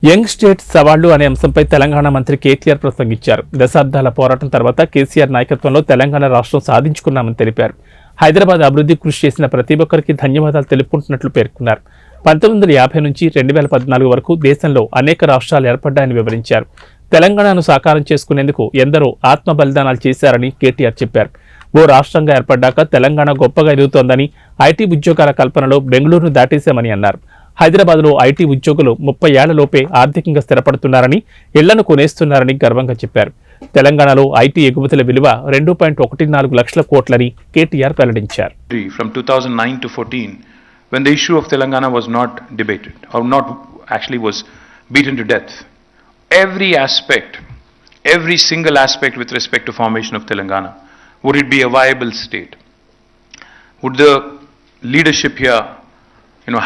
Young state సవాళ్లు అనే అంశంపై తెలంగాణ మంత్రి కేటీఆర్ ప్రసంగించారు. దశాబ్దాల పోరాటం తర్వాత కేసీఆర్ నాయకత్వంలో తెలంగాణ రాష్ట్రం సాధించుకున్నామని తెలిపారు. హైదరాబాద్ అభివృద్ధి కృషి చేసిన ప్రతి ఒక్కరికి ధన్యవాదాలు తెలుపుకుంటున్నట్లు పేర్కొన్నారు. 1950 నుంచి 2014 వరకు దేశంలో అనేక రాష్ట్రాలు ఏర్పడ్డాయని వివరించారు. తెలంగాణను సాకారం చేసుకునేందుకు ఎందరో ఆత్మ బలిదానాలు చేశారని కేటీఆర్ చెప్పారు. ఓ రాష్ట్రంగా ఏర్పడ్డాక తెలంగాణ గొప్పగా ఎదుగుతోందని, ఐటీ ఉద్యోగాల కల్పనలో బెంగళూరును దాటేశామని అన్నారు. హైదరాబాద్లో ఐటీ ఉద్యోగులు 30 ఏళ్లలోపే ఆర్థికంగా స్థిరపడుతున్నారని, ఇళ్లను కొనేస్తున్నారని గర్వంగా చెప్పారు. తెలంగాణలో ఐటీ ఎగుమతుల విలువ 2.14 లక్షల కోట్లని కేటీఆర్ వెల్లడించారు. From 2009 to 14, when the issue of Telangana was not debated, or not actually was beaten to death, every single aspect with respect to formation of Telangana, would it be a viable state? Would the leadership here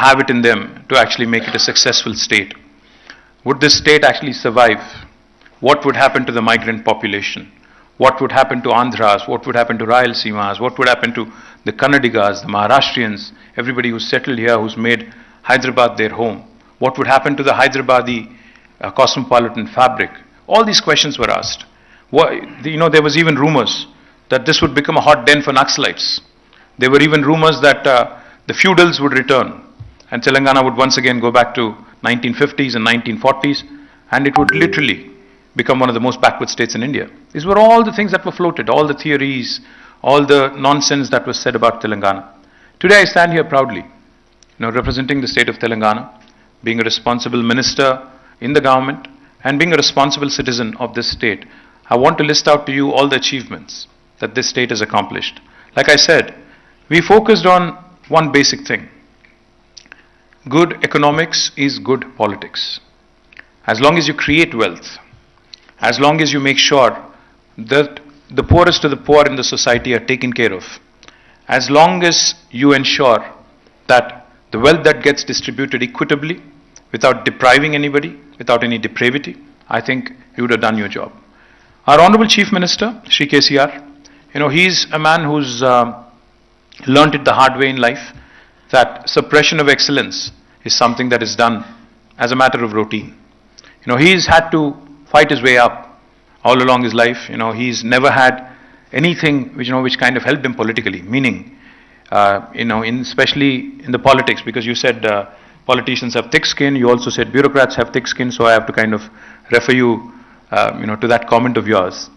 have it in them to actually make it a successful state? Would this state actually survive? What would happen to the migrant population? What would happen to Andhras? What would happen to Rayalaseemas? What would happen to the Kannadigas, the Maharashtrians, everybody who's settled here, who's made Hyderabad their home? What would happen to the Hyderabadi cosmopolitan fabric? All these questions were asked. There was even rumors that this would become a hot den for Naxalites. There were even rumors that the feudals would return and Telangana would once again go back to 1950s and 1940s, and it would literally become one of the most backward states in India. These were all the things that were floated, all the theories, all the nonsense that was said about Telangana. Today I stand here proudly, representing the state of Telangana, being a responsible minister in the government and being a responsible citizen of this state. I want to list out to you all the achievements that this state has accomplished. Like I said, we focused on one basic thing. Good economics is good politics. As long as you create wealth, as long as you make sure that the poorest of the poor in the society are taken care of, as long as you ensure that the wealth that gets distributed equitably, without depriving anybody, without any depravity, I think you would have done your job. Our Honorable Chief Minister, Shri KCR, he's a man who's learnt it the hard way in life, that suppression of excellence is something that is done as a matter of routine. He's had to fight his way up all along his life. He's never had anything which kind of helped him politically, meaning, especially in the politics, because you said politicians have thick skin, you also said bureaucrats have thick skin, so I have to kind of refer you, to that comment of yours.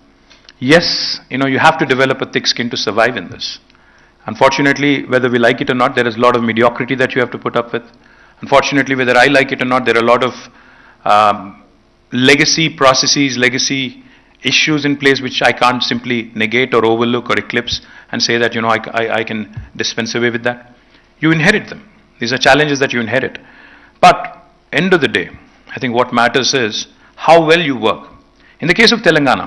Yes, you have to develop a thick skin to survive in this. Unfortunately, whether we like it or not, there is a lot of mediocrity that you have to put up with. Unfortunately, whether I like it or not, there are a lot of legacy processes, legacy issues in place which I can't simply negate or overlook or eclipse and say that, I can dispense away with that. You inherit them. These are challenges that you inherit. But end of the day, I think what matters is how well you work. In the case of Telangana,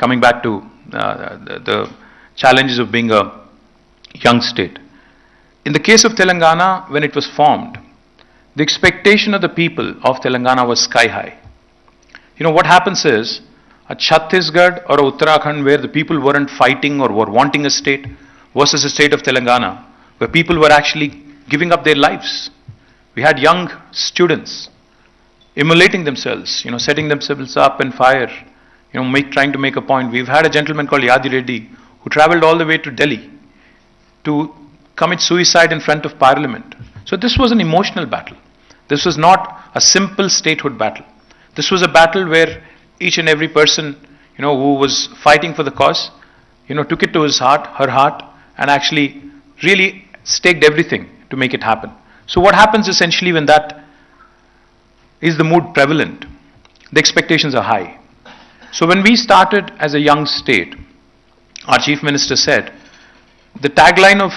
coming back to the challenges of being a young state. In the case of Telangana, when it was formed, the expectation of the people of Telangana was sky high. What happens is, a Chhattisgarh or a Uttarakhand where the people weren't fighting or were wanting a state versus a state of Telangana where people were actually giving up their lives. We had young students immolating themselves, setting themselves up in fire, trying to make a point. We've had a gentleman called Yadi Reddy who traveled all the way to Delhi to commit suicide in front of Parliament. So this was an emotional battle. This was not a simple statehood battle. This was a battle where each and every person, who was fighting for the cause, took it to his heart, her heart, and actually really staked everything to make it happen. So what happens essentially when that is the mood prevalent? The expectations are high. So when we started as a young state, our Chief Minister said, the tagline of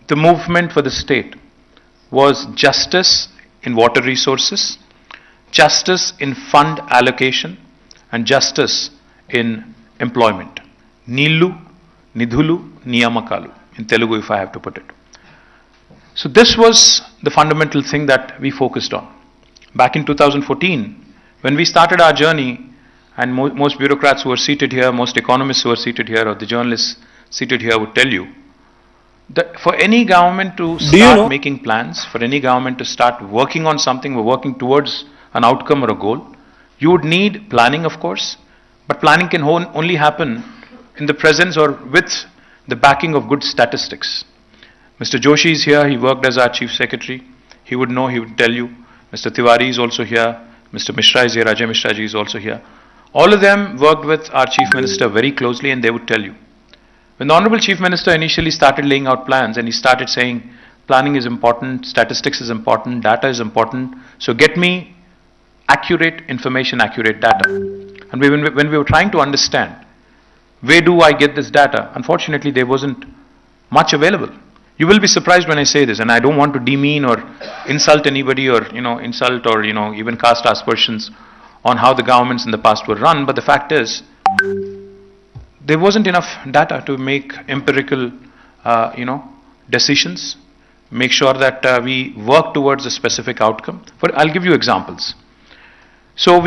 the movement for the state was justice in water resources, justice in fund allocation, and justice in employment. Neelu, Nidhulu, Niyamakalu, in Telugu if I have to put it. So this was the fundamental thing that we focused on. Back in 2014, when we started our journey, and most bureaucrats who are seated here, most economists who are seated here, or the journalists seated here would tell you that for any government to start making plans, for any government to start working on something, we're working towards an outcome or a goal, you would need planning, of course, but planning can only happen in the presence or with the backing of good statistics. Mr. Joshi is here, he worked as our Chief Secretary. He would know, he would tell you. Mr. Tiwari is also here. Mr. Mishra is here, Ajay Mishra ji is also here. All of them worked with our Chief Minister very closely, and they would tell you. When the Honorable Chief Minister initially started laying out plans and he started saying planning is important, statistics is important, data is important, so get me accurate information, accurate data. And when we were trying to understand where do I get this data, unfortunately there wasn't much available. You will be surprised when I say this, and I don't want to demean or insult anybody or insult or even cast aspersions on how the governments in the past were run, but the fact is there wasn't enough data to make empirical decisions, make sure that we work towards a specific outcome. But I'll give you examples. So